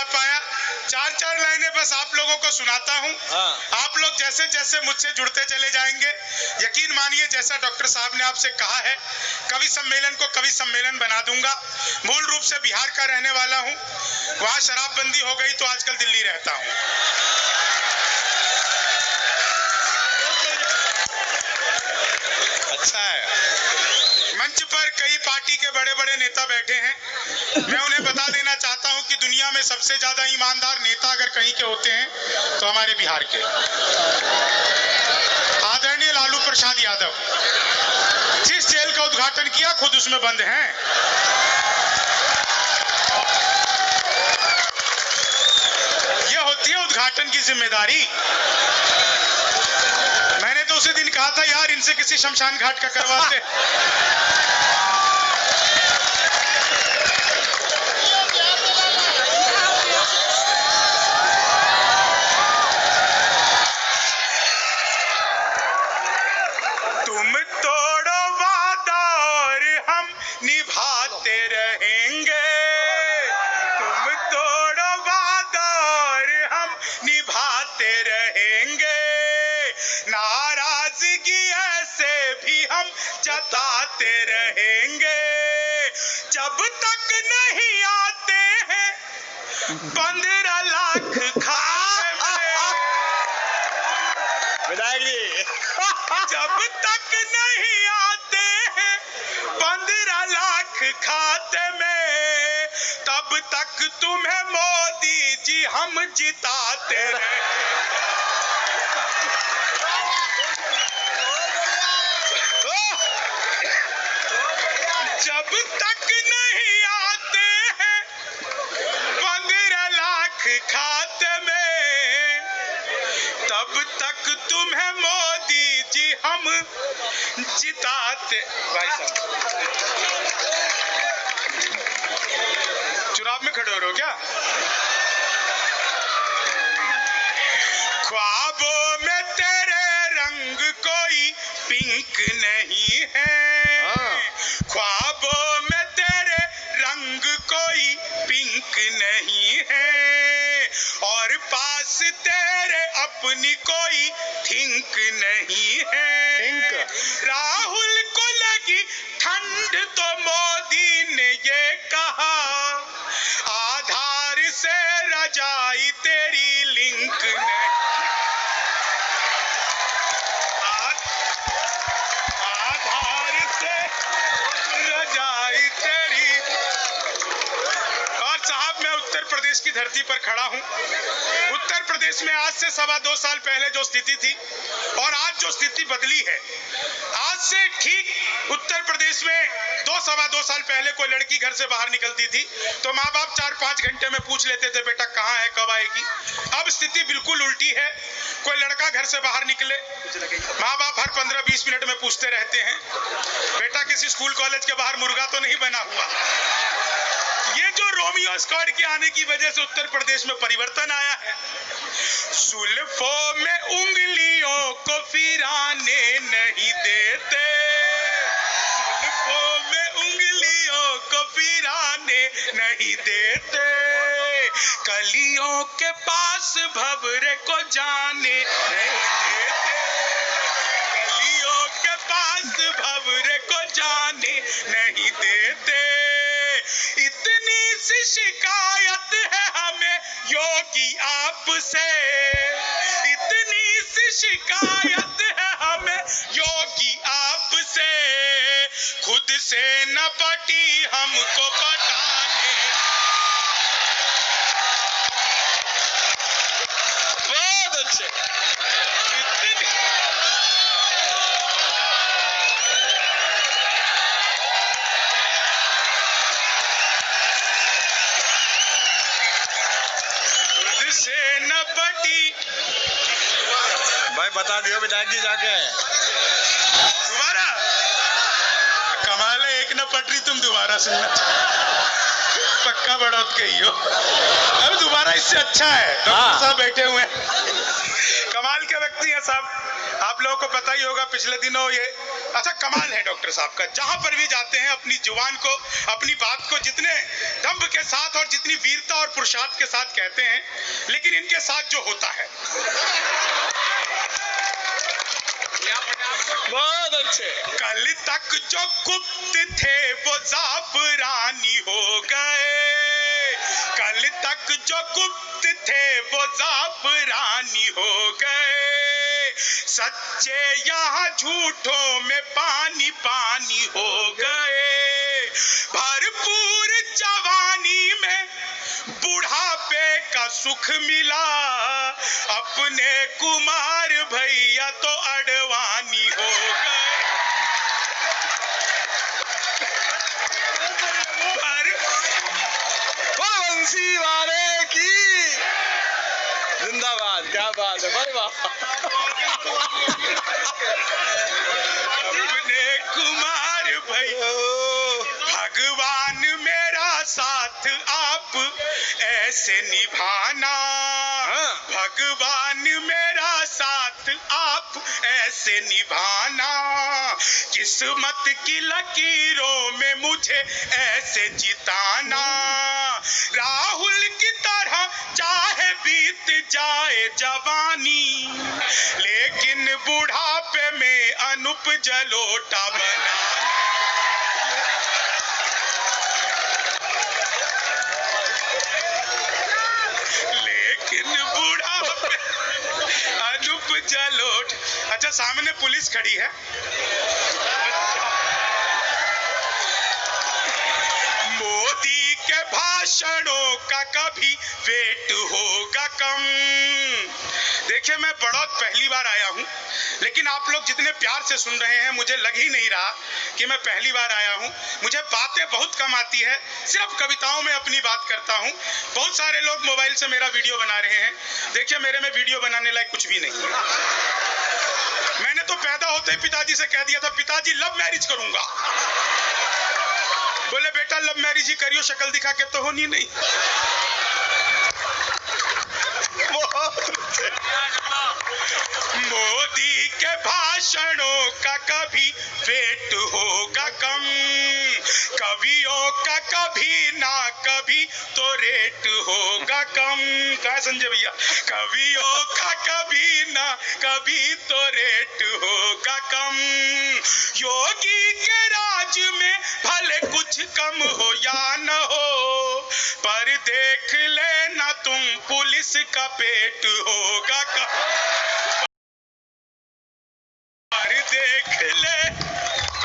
गा पाया। 4-4 लाइनें बस आप लोगों को सुनाता हूँ। आप लोग जैसे जैसे मुझसे जुड़ते चले जाएंगे, यकीन मानिए जैसा डॉक्टर साहब ने आपसे कहा है, कवि सम्मेलन को कवि सम्मेलन बना दूंगा। मूल रूप से बिहार का रहने वाला हूँ, वहाँ शराबबंदी हो गई तो आजकल दिल्ली रहता हूँ। अच्छा है। मंच पर कई पार्टी के बड़े बड़े नेता बैठे हैं। मैं उन्हें बता देना चाहता हूं कि दुनिया में सबसे ज्यादा ईमानदार नेता अगर कहीं के होते हैं तो हमारे बिहार के आदरणीय लालू प्रसाद यादव। जिस जेल का उद्घाटन किया खुद उसमें बंद हैं। यह होती है उद्घाटन की जिम्मेदारी। मैंने तो उसी दिन कहा था यार इनसे किसी शमशान घाट का करवाते। तुम तोड़ो वादा और हम निभाते रहेंगे। तुम तोड़ो वादा और हम निभाते रहेंगे। नाराजगी ऐसे भी हम जताते रहेंगे। जब तक नहीं आते हैं 15 लाख खाते में। विधायक जी जब तक नहीं आते हैं 15 लाख खाते में, तब तक तुम्हें मोदी जी हम जिताते रहे। जब तक नहीं आते हैं 15 लाख खाते में, तब तक तुम्हें मोदी जी हम जिताते। भाई साहब चुनाव में खड़े हो रहे हो क्या? ख्वाबों में तेरे रंग कोई पिंक नहीं है। ख्वाबों में तेरे रंग कोई पिंक नहीं है। और पास तेरे अपनी कोई थिंक नहीं है। राहुल को लगी ठंड तो मोदी ने ये कहा, आधार से रजाई तेरी लिंक नहीं। आधार से रजाई तेरी। और साहब मैं उत्तर प्रदेश की धरती पर खड़ा हूं। उत्तर प्रदेश में आज से 2.25 साल पहले जो स्थिति थी और आज जो स्थिति बदली है, आज से ठीक उत्तर प्रदेश में 2-2.25 साल पहले कोई लड़की घर से बाहर निकलती थी तो माँ बाप 4-5 घंटे में पूछ लेते थे बेटा कहाँ है, कब आएगी। अब स्थिति बिल्कुल उल्टी है। कोई लड़का घर से बाहर निकले, माँ बाप हर 15-20 मिनट में पूछते रहते हैं बेटा किसी स्कूल कॉलेज के बाहर मुर्गा तो नहीं बना हुआ। ये जो रोमियो स्क्वाड के आने की वजह से उत्तर प्रदेश में परिवर्तन आया है। सुल्फों में उंगलियों को फिराने नहीं देते। सुल्फों में उंगलियों को फिराने नहीं देते। कलियों के पास भंवरे को जाने नहीं देते। कलियों के पास भंवरे को जाने नहीं देते। इतनी सी शिकायत है हमें योगी आपसे। इतनी सी शिकायत है हमें योगी आपसे। खुद से न पटी हमको पटाने। बहुत अच्छे। खुद से न पटी। भाई बता दियो विधायक जी जाके दोबारा। कमाल है, एक न पटरी तुम दोबारा सुनना पक्का बढ़ोत के ही हो। अब दोबारा इससे अच्छा है। डॉक्टर साहब बैठे हुए हैं, कमाल के व्यक्ति हैं साहब। आप लोगों को पता ही होगा पिछले दिनों ये अच्छा, कमाल है डॉक्टर साहब का, जहां पर भी जाते हैं अपनी जुबान को, अपनी बात को जितने दम्भ के साथ और जितनी वीरता और पुरुषार्थ के साथ कहते हैं, लेकिन इनके साथ जो होता है। बहुत अच्छे। कल तक जो गुप्त थे वो जाफरानी हो गए, कल तक जो गुप्त थे वो जाफरानी हो गए, सच्चे यहाँ झूठों में पानी पानी हो गए, भरपूर जवानी में बुढ़ापे का सुख मिला, अपने कुमार भैया तो अडवाणी हो गए। बंसी वाले की जिंदाबाद, क्या बात है भाई, वाह। अपने कुमार भैया, भगवान मेरा साथ आप ऐसे निभाना, भगवान मेरा साथ आप ऐसे निभाना, किस्मत की लकीरों में मुझे ऐसे जिताना, राहुल की तरह चाहे बीत जाए जवानी, लेकिन बुढ़ापे में अनुप जलोटा बना। लेकिन बुढ़ापे अनुप जलोट। अच्छा, सामने पुलिस खड़ी है, मोदी के भाषणों का कभी वेट होगा कम। देखिए, मैं बड़ौत पहली बार आया हूं, लेकिन आप लोग जितने प्यार से सुन रहे हैं, मुझे लग ही नहीं रहा कि मैं पहली बार आया हूं। मुझे बातें बहुत कम आती है, सिर्फ कविताओं में अपनी बात करता हूं। बहुत सारे लोग मोबाइल से मेरा वीडियो बना रहे हैं, देखिए मेरे में वीडियो बनाने लायक कुछ भी नहीं है। मैंने तो पैदा होते ही पिताजी से कह दिया था, पिताजी लव मैरिज करूंगा। बोले बेटा लव मैरिज ही करियो, शक्ल दिखा के तो होनी नहीं। मोदी के भाषणों का कभी वेट होगा कम, कवियों का कभी ना कभी तो रेट होगा कम। कहा संजय भैया, कवियों का कभी ना कभी तो रेट होगा कम, योगी के राज में भले कुछ कम हो या न हो, पर देख लेना तुम पुलिस का पेट होगा कम, पर देख ले।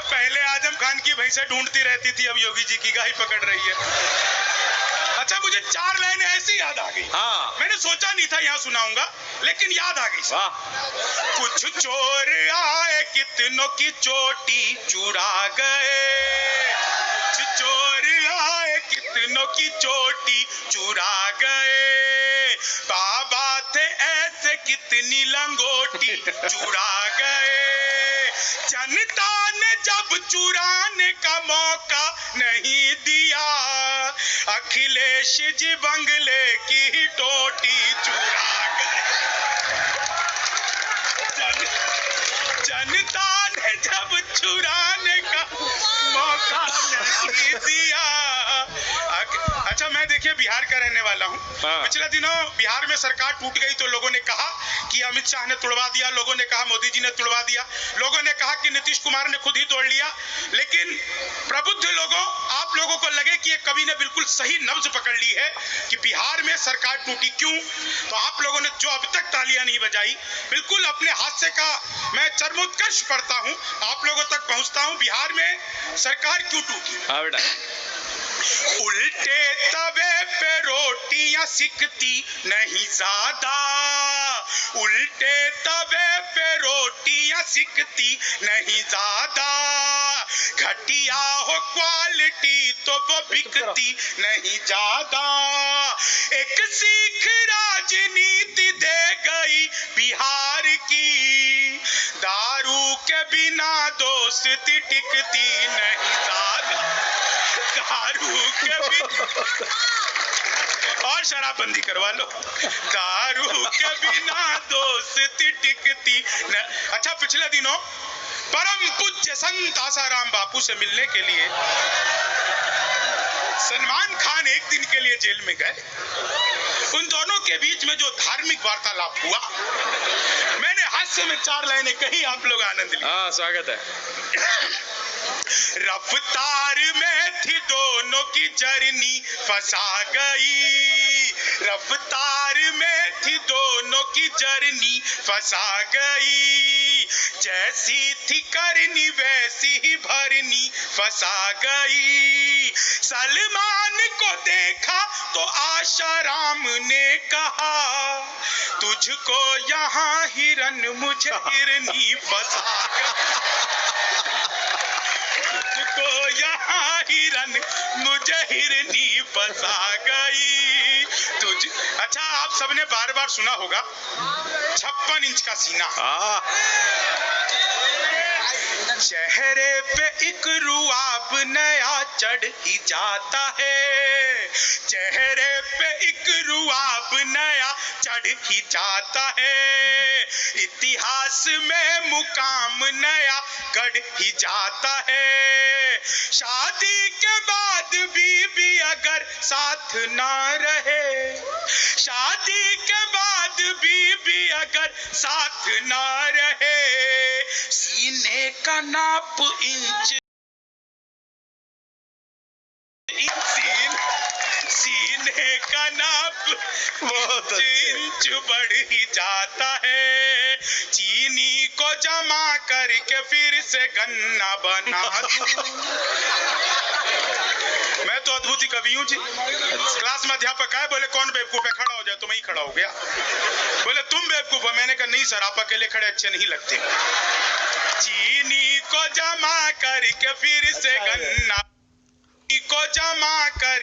पहले आजम खान की भैंसें ढूंढती रहती थी, अब योगी जी की गाय पकड़ रही है। अच्छा, मुझे 4 लाइनें ऐसी याद आ गई। हाँ, मैंने सोचा नहीं था यहाँ सुनाऊंगा, लेकिन याद आ गई। वाह। कुछ चोर आए कितनों की चोटी चुरा गए, कुछ चोर आए कितनों की चोटी चुरा गए, बाबा थे ऐसे कितनी लंगोटी चुरा गए, जनता ने जब चुराने का मौका नहीं दिया, अखिलेश जी बंगले की टोटी चुरा गए, जनता ने जब चुराने का मौका नहीं दिया। अच्छा, मैं देखिए बिहार का रहने वाला हूँ। पिछले दिनों बिहार में सरकार टूट गई तो लोगों ने कहा कि अमित शाह ने तुड़वा दिया, लोगों ने कहा मोदी जी ने तुड़वा दिया, लोगों ने कहा कि नीतीश कुमार ने खुद ही तोड़ लिया। लेकिन प्रबुद्ध लोगों, आप लोगों को लगे कि एक कवि ने बिल्कुल सही नब्ज पकड़ ली है कि बिहार में सरकार टूटी क्यों, तो आप लोगों ने जो अब तक तालियां नहीं बजाई, बिल्कुल अपने हादसे का मैं चरमोत्कर्ष पढ़ता हूं, आप लोगों तक पहुंचता हूं। बिहार में सरकार क्यों टूटी? हाँ बेटा। उल्टे तवे पे रोटियां सिकती नहीं ज्यादा, उल्टे तवे पे रोटियां सिकती नहीं ज्यादा, घटिया हो क्वालिटी तो वो बिकती नहीं ज्यादा, एक सीख राजनीति दे गई बिहार की, दारू के बिना दोस्ती टिकती नहीं ज्यादा, दारू के बिना और शराबबंदी करवा लो, दारू के बिना दोस्ती टिकती न। अच्छा, पिछले दिनों परम पूज्य संत आसाराम बापू से मिलने के लिए सलमान खान एक दिन के लिए जेल में गए। उन दोनों के बीच में जो धार्मिक वार्तालाप हुआ, मैंने हास्य में 4 लाइनें कही, आप लोग आनंद लीजिए। हाँ, स्वागत है। रफ्तार में थी दोनों की जर्नी फंसा गई, रफ्तार में थी दोनों की जर्नी फंसा गई, जैसी थी करनी वैसी ही भरनी फंसा गई। सलमान को देखा तो आशाराम ने कहा, तुझको यहाँ हिरन मुझे हिरनी फंसा गई, तुझको यहाँ हिरन मुझे हिरनी फंसा गई। अच्छा, आप सबने बार बार सुना होगा 56 इंच का सीना। चेहरे पे एक रुआब नया चढ़ ही जाता है, चेहरे पे एक रुआब नया चढ़ ही जाता है, इतिहास में मुकाम नया गढ़ ही जाता है। शादी के बाद बीवी अगर साथ ना रहे, शादी के बाद बीवी अगर साथ ना रहे, सीने का नाप सीने का नाप इंच बढ़ ही जाता है। चीनी को जमा करके फिर से गन्ना बना दूं। मैं तो अद्भुत कवि हूँ जी। क्लास में अध्यापक आए, बोले कौन बेवकूफ है, खड़ा हो जाए, तो मैं ही खड़ा हो गया। बोले तुम बेवकूफ हो, मैंने कहा नहीं सर, आप अकेले खड़े अच्छे नहीं लगते। चीनी को जमा करके फिर से गन्ना को जमा कर